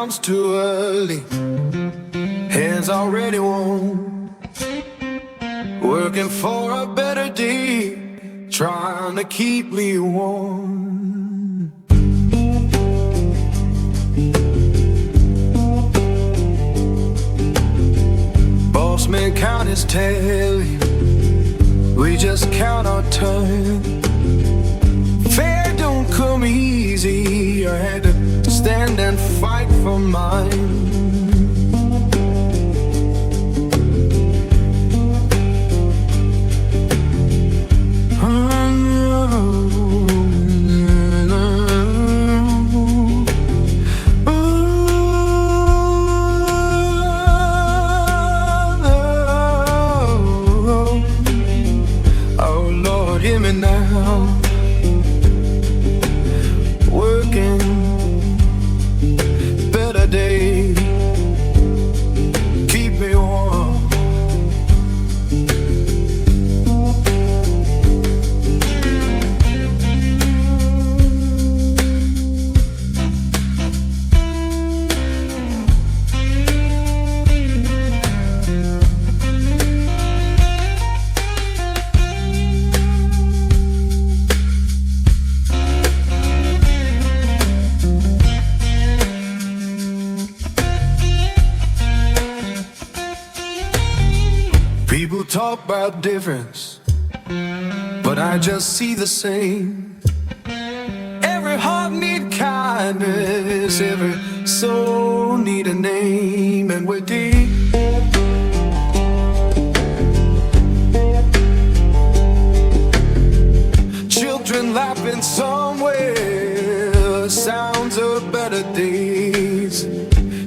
comes too early, hands already warm, working for a better day, trying to keep me warm. Boss man count his tally, we just count our turn. Fair don't come easy, I had to stand and fight for mine. Oh Lord, hear me now. Working, better day, keep me warm. People talk about difference, but I just see the same. Every heart need kindness, every soul need a name, and we're deep. Children laughing somewhere, sounds of better days.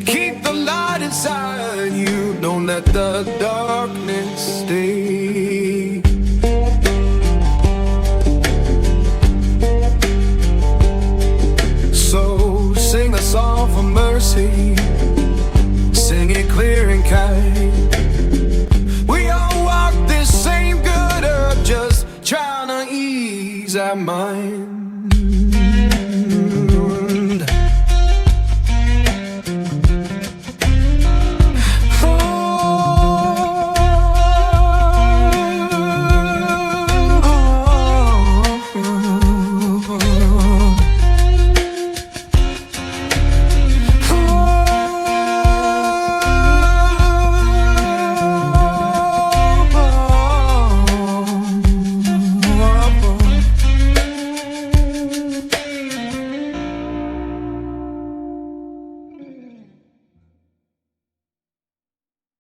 Keep the light inside you, don't let the darkness stay.